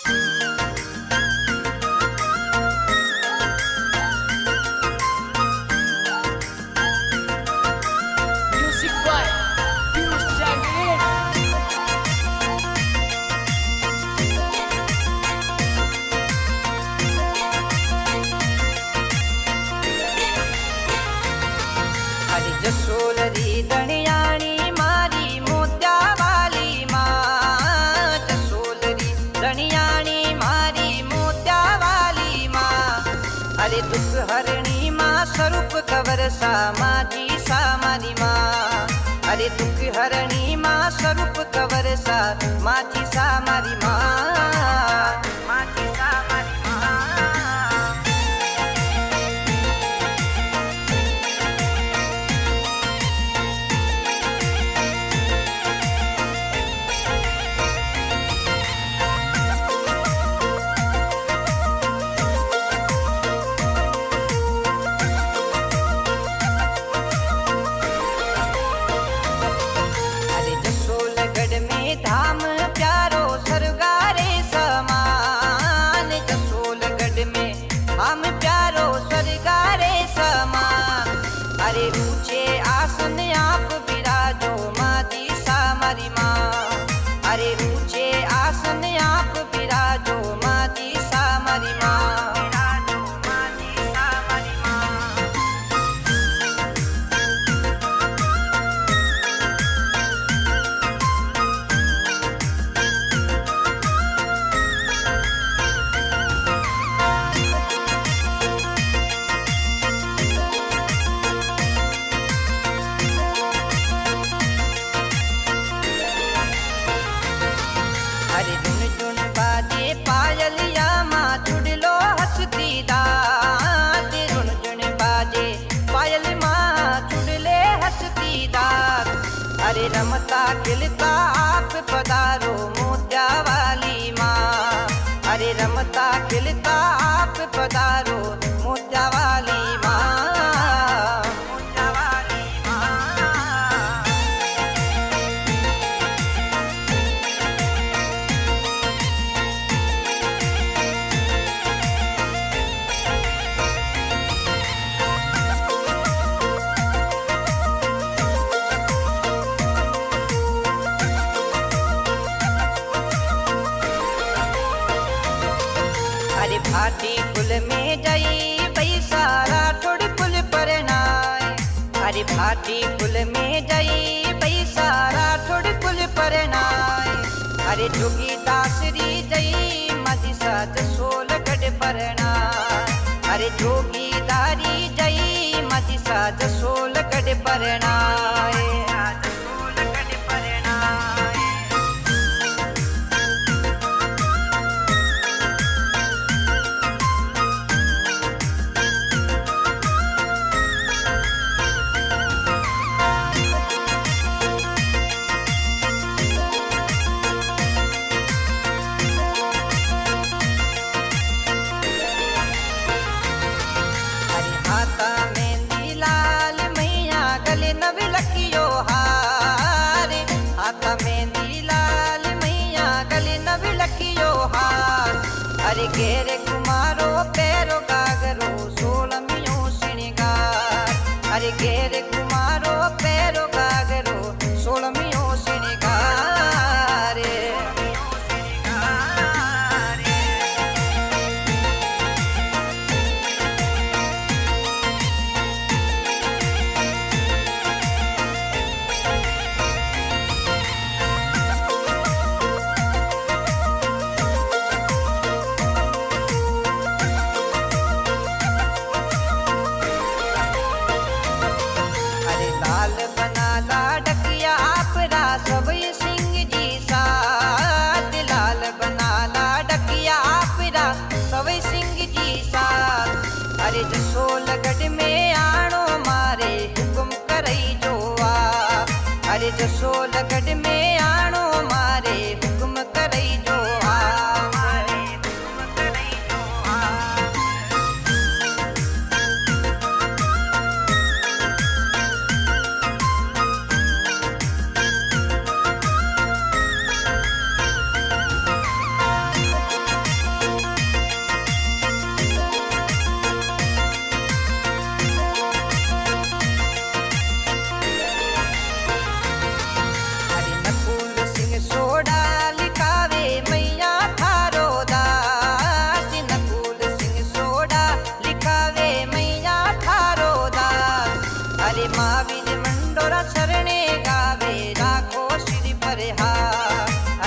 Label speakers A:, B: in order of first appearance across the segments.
A: Music by Piyush Jagre.
B: અરે જસોલરી દણિયાણી મારી મોત્યાવાલી માં, જસોલરી દણિયાણી મારી મોત્યાવાલી માં, અરે દુઃખ હરણી માં સ્વરૂપ કવર સા માજી સા મારી માં, અરે દુઃખ હરણી માં સ્વરૂપ કવર સા માજી સા મારી માં, માજી સા મારી માં. अरे जसोलगढ़ में धाम प्यारो सरगारे समान, जसोलगढ़ में धाम प्यारो सरगारे समान, अरे ऊंचे आसन आप विराजो माजी सा मारी माँ, अरे ऊंचे आसन आप विराजो माजी सा मारी माँ, विराजो माजी सा मारी माँ. अरे झुन झुन बाजे पायलिया माँ चुड़लो हंसती दात, झुन झुन बाजे पायल माँ चुड़ले हंसती दात, अरे रमता खिलता आप पधारो मोत्या वाली माँ, अरे रमता खिलता आप पधारो मोत्या वाली माँ, मोत्या वाली माँ. अरे भाटी कुल में जई पैसारा ठोड़ कुल पर नाय, अरे भाटी कुल में जई पैसारा ठोड़ कुल पर नाय, अरे जोगी दासरी जई मदिसा जसोलगढ़ पर नाय, अरे जोगी दारी जई मदिसा जसोलगढ़ पर नाय, जसोलगढ़ पर नाय. अरे हाथा मेहंदी लाल मैया गले नवलखियो हार, हाथा मेहंदी लाल मैया गले नवलखियो हार, अरे घेरे कुमारो पैरो गागरो सोलमियो श्रृंगार, अरे घेरे कुमारो पैरो गागरो सोलमियो श्रृंगार. अरे लाल बना लाडकिया आपरा सबई सिंह जी साथ, लाल बना लाडकिया आपरा सबई सिंह जी साथ, अरे जसोलगढ़ में आणो मारे हुकुम करई जो आप, अरे जसोलगढ़ में आणो मारे हुकुम करई जो आप, मारे हुकुम करई जो आप.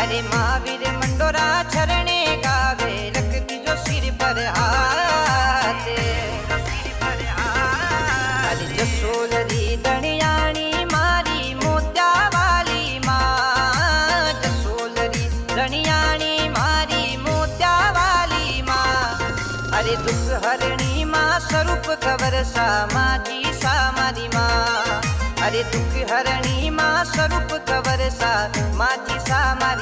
B: अरे महावीर मंडोरा चरणे गावे रखती जो सिर पर हाथ अरे जसोलरी दणियाणी मारी मोत्या वाली माँ जसोलरी दणियाणी मारी मोत्या वाली माँ अरे दुख हरणी माँ स्वरूप खबर सा माजी सा मारी माँ अरे दुख हरणी माँ स्वरूप खबर सा माजी सा मारी